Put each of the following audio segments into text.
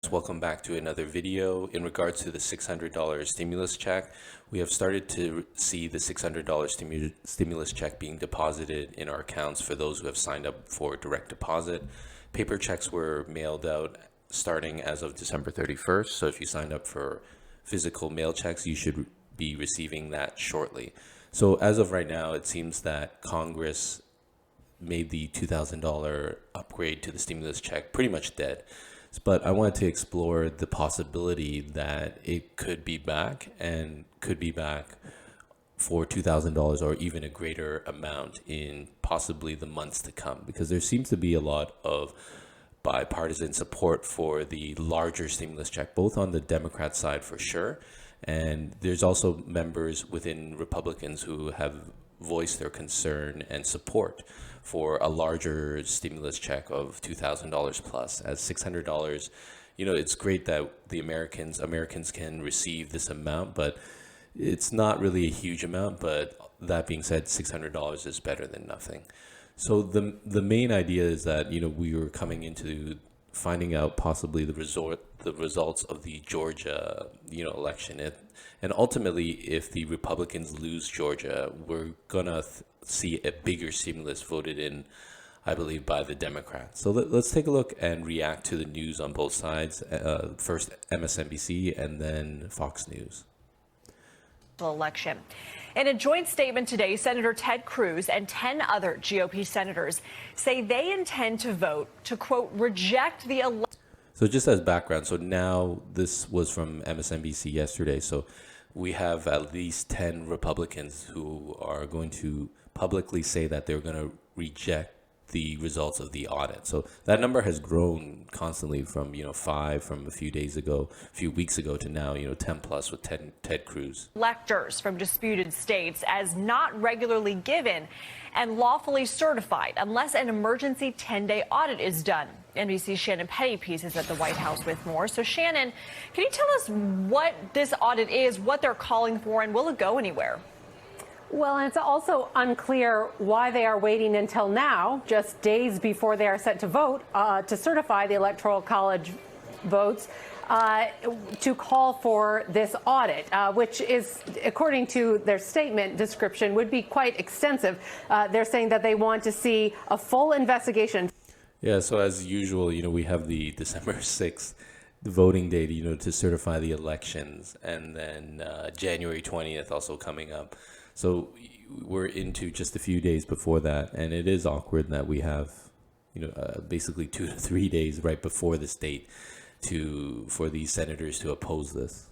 Welcome back to another video. In regards to the $600 stimulus check, we have started to see the $600 stimulus check being deposited in our accounts for those who have signed up for direct deposit. Paper checks were mailed out starting as of December 31st. So if you signed up for physical mail checks, you should be receiving that shortly. So as of right now, it seems that Congress made the $2,000 upgrade to the stimulus check pretty much dead. But I wanted to explore the possibility that it could be back and could be back for $2,000 or even a greater amount in possibly the months to come, because there seems to be a lot of bipartisan support for the larger stimulus check, both on the Democrat side for sure. And there's also members within Republicans who have voiced their concern and support for a larger stimulus check of $2,000 plus. As $600, it's great that the Americans can receive this amount, but it's not really a huge amount. But that being said, $600 is better than nothing. So the main idea is that we were coming into finding out possibly the results of the Georgia election. And ultimately, if the Republicans lose Georgia, we're gonna see a bigger stimulus voted in, I believe, by the Democrats. So let's take a look and react to the news on both sides. First MSNBC and then Fox News. Election. In a joint statement today, Senator Ted Cruz and 10 other GOP senators say they intend to vote to, quote, reject the election. So just as background, so now this was from MSNBC yesterday. So we have at least 10 Republicans who are going to publicly say that they're going to reject the results of the audit. So that number has grown constantly from 5 from a few weeks ago to now 10 plus with Ted Cruz. Electors from disputed states as not regularly given and lawfully certified unless an emergency 10-day audit is done. NBC's Shannon Pettypiece is at the White House with more. So Shannon, can you tell us what this audit is, what they're calling for, and will it go anywhere? Well, and it's also unclear why they are waiting until now, just days before they are set to vote, to certify the Electoral College votes, to call for this audit, which is, according to their statement description, would be quite extensive. They're saying that they want to see a full investigation. Yeah, so as usual, we have the December 6th voting date, to certify the elections, and then January 20th also coming up. So we're into just a few days before that, and it is awkward that we have, basically 2 to 3 days right before this date for these senators to oppose this.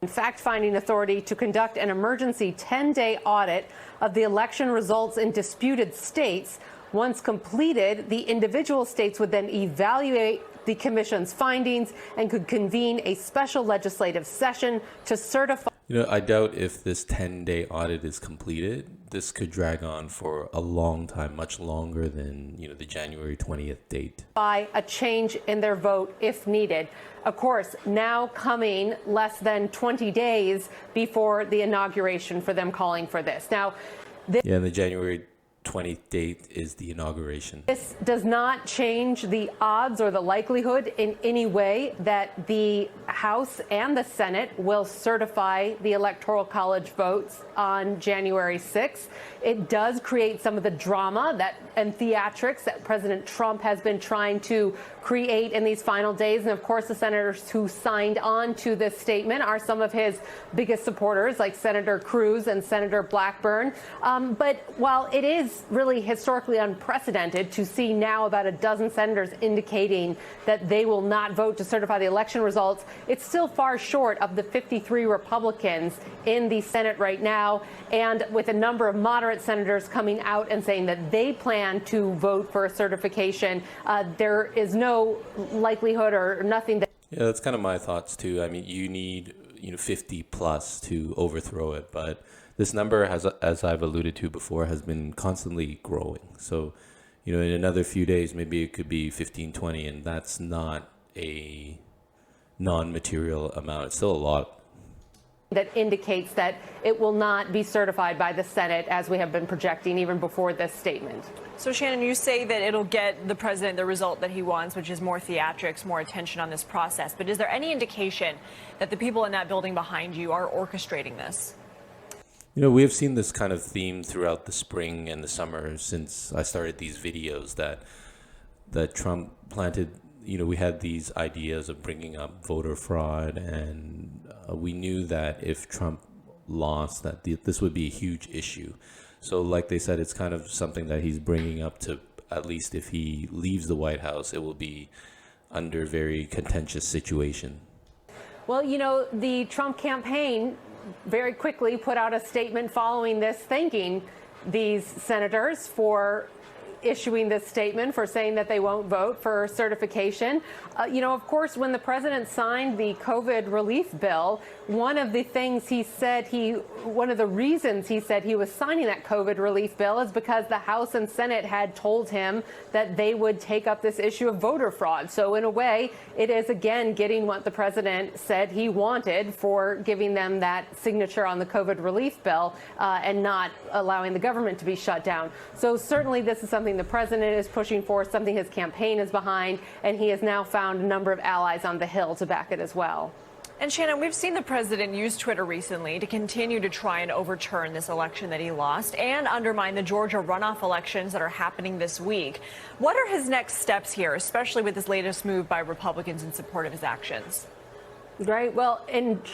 Fact-finding authority to conduct an emergency 10-day audit of the election results in disputed states. Once completed, the individual states would then evaluate the commission's findings and could convene a special legislative session to certify. I doubt if this 10-day audit is completed, this could drag on for a long time, much longer than, the January 20th date. By a change in their vote if needed. Of course, now coming less than 20 days before the inauguration for them calling for this. Now, yeah, the January 20th date is the inauguration. This does not change the odds or the likelihood in any way that the House and the Senate will certify the Electoral College votes on January 6th. It does create some of the drama and theatrics that President Trump has been trying to create in these final days. And of course, the senators who signed on to this statement are some of his biggest supporters, like Senator Cruz and Senator Blackburn. But while it is really historically unprecedented to see now about a dozen senators indicating that they will not vote to certify the election results, it's still far short of the 53 Republicans in the Senate right now, and with a number of moderate senators coming out and saying that they plan to vote for a certification, there is no likelihood or nothing that. Yeah, that's kind of my thoughts too. I mean, you need 50 plus to overthrow it, but this number has, as I've alluded to before, has been constantly growing. So, in another few days, maybe it could be 15, 20, and that's not a non-material amount. It's still a lot. that indicates that it will not be certified by the Senate, as we have been projecting even before this statement. So, Shannon, you say that it'll get the president the result that he wants, which is more theatrics, more attention on this process. But is there any indication that the people in that building behind you are orchestrating this? You know, we have seen this kind of theme throughout the spring and the summer since I started these videos that Trump planted. You know, we had these ideas of bringing up voter fraud, and we knew that if Trump lost, that this would be a huge issue. So like they said, it's kind of something that he's bringing up to, at least if he leaves the White House, it will be under a very contentious situation. Well, you know, the Trump campaign very quickly put out a statement following this, thanking these senators for issuing this statement, for saying that they won't vote for certification. You know, of course, when the president signed the COVID relief bill, one of the things he said one of the reasons he said he was signing that COVID relief bill is because the House and Senate had told him that they would take up this issue of voter fraud. So in a way, it is again getting what the president said he wanted for giving them that signature on the COVID relief bill and not allowing the government to be shut down. So certainly this is something the president is pushing for, something his campaign is behind, and he has now found a number of allies on the Hill to back it as well. And Shannon, we've seen the president use Twitter recently to continue to try and overturn this election that he lost and undermine the Georgia runoff elections that are happening this week. What are his next steps here, especially with this latest move by Republicans in support of his actions? Right. Well,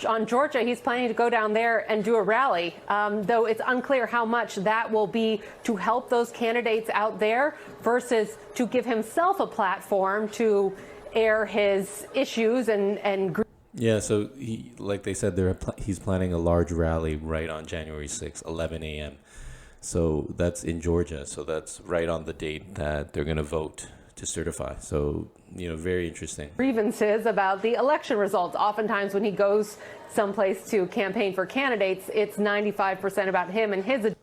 on Georgia, he's planning to go down there and do a rally, though it's unclear how much that will be to help those candidates out there versus to give himself a platform to air his issues and Yeah, so like they said, he's planning a large rally right on January 6th, 11 a.m. So that's in Georgia. So that's right on the date that they're going to vote to certify. So, you know, very interesting. Grievances about the election results. Oftentimes when he goes someplace to campaign for candidates, it's 95% about him and his.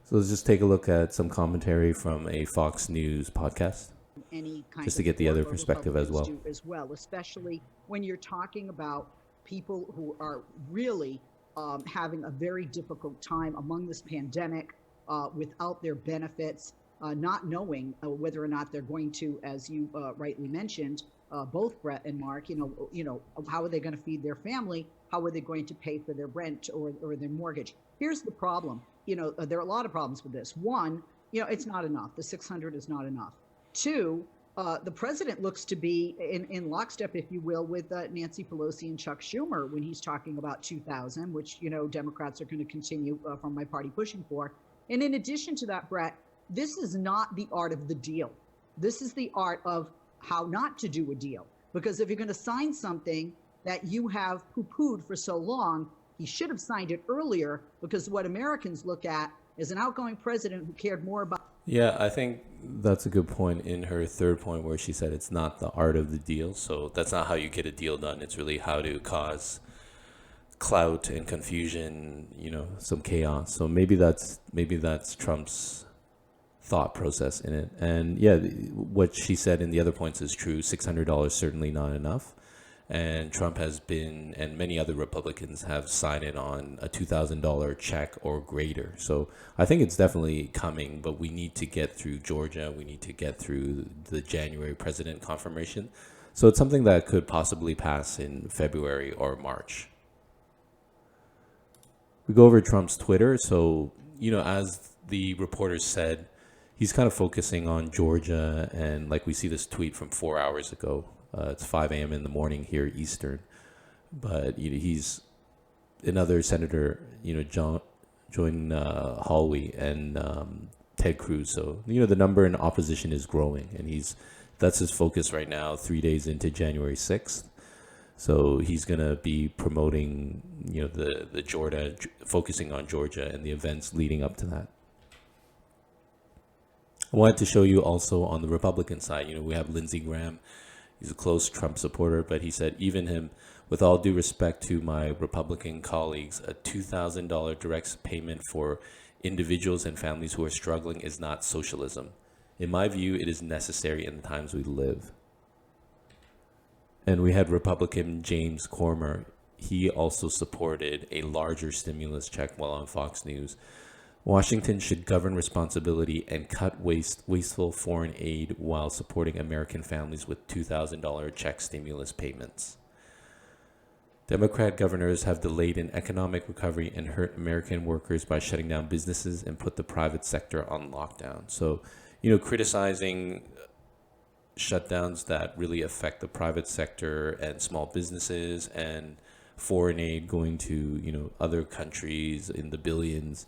So let's just take a look at some commentary from a Fox News podcast. Any kind just to get the other perspective as well. Especially when you're talking about people who are really having a very difficult time among this pandemic without their benefits, not knowing whether or not they're going to, as you rightly mentioned, both Brett and Mark, you know, how are they going to feed their family? How are they going to pay for their rent or their mortgage? Here's the problem. You know, there are a lot of problems with this. One, you know, it's not enough. The 600 is not enough. Two, the president looks to be in lockstep, if you will, with Nancy Pelosi and Chuck Schumer when he's talking about 2,000, which, you know, Democrats are going to continue from my party pushing for. And in addition to that, Brett, this is not the art of the deal. This is the art of how not to do a deal. Because if you're going to sign something that you have poo-pooed for so long, he should have signed it earlier, because what Americans look at is an outgoing president who cared more about. Yeah, I think that's a good point in her third point where she said it's not the art of the deal. So that's not how you get a deal done. It's really how to cause clout and confusion, you know, some chaos. So maybe that's Trump's thought process in it. And yeah, what she said in the other points is true. $600 certainly not enough. And Trump has been, and many other Republicans have signed it on a $2,000 check or greater. So I think it's definitely coming, but we need to get through Georgia. We need to get through the January president confirmation. So it's something that could possibly pass in February or March. We go over Trump's Twitter. So, you know, as the reporters said, he's kind of focusing on Georgia. And like we see this tweet from 4 hours ago. It's 5 a.m. in the morning here, Eastern. But, you know, he's another senator, you know, John Hawley and Ted Cruz. So, you know, the number in opposition is growing. And that's his focus right now, 3 days into January 6th. So he's going to be promoting, you know, the Georgia, focusing on Georgia and the events leading up to that. I wanted to show you also on the Republican side, you know, we have Lindsey Graham. He's a close Trump supporter, but he said, even him, with all due respect to my Republican colleagues, a $2,000 direct payment for individuals and families who are struggling is not socialism. In my view, it is necessary in the times we live. And we had Republican James Comer. he also supported a larger stimulus check while on Fox News. Washington should govern responsibility and cut wasteful foreign aid while supporting American families with $2,000 check stimulus payments. Democrat governors have delayed an economic recovery and hurt American workers by shutting down businesses and put the private sector on lockdown. So, criticizing shutdowns that really affect the private sector and small businesses and foreign aid going to, other countries in the billions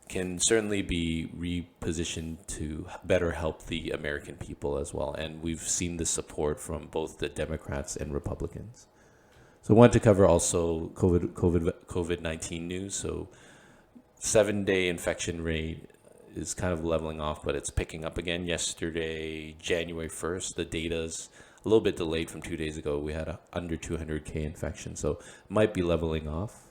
can certainly be repositioned to better help the American people as well. And we've seen the support from both the Democrats and Republicans. So I wanted to cover also COVID-19 news. So 7-day infection rate is kind of leveling off, but it's picking up again. Yesterday, January 1st, the data's a little bit delayed from 2 days ago. We had under 200K infection, so it might be leveling off.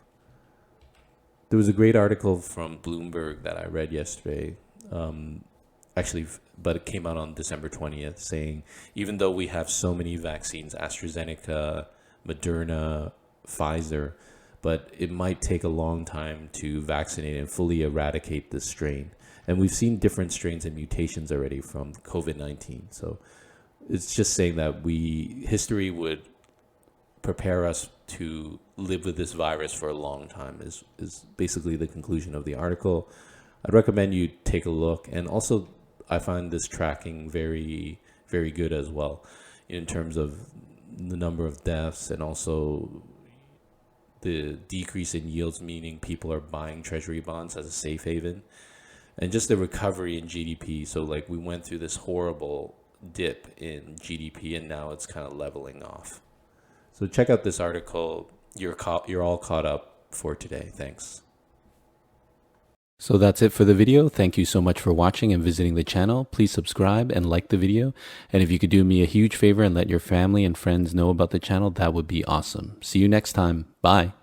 There was a great article from Bloomberg that I read yesterday, but it came out on December 20th, saying even though we have so many vaccines, AstraZeneca, Moderna, Pfizer, but it might take a long time to vaccinate and fully eradicate this strain. And we've seen different strains and mutations already from COVID-19. So it's just saying that history would prepare us to live with this virus for a long time is basically the conclusion of the article. I'd recommend you take a look. And also, I find this tracking very, very good as well in terms of the number of deaths and also the decrease in yields, meaning people are buying treasury bonds as a safe haven, and just the recovery in GDP. So like we went through this horrible dip in GDP and now it's kind of leveling off. So check out this article. You're all caught up for today. Thanks. So that's it for the video. Thank you so much for watching and visiting the channel. Please subscribe and like the video. And if you could do me a huge favor and let your family and friends know about the channel, that would be awesome. See you next time. Bye.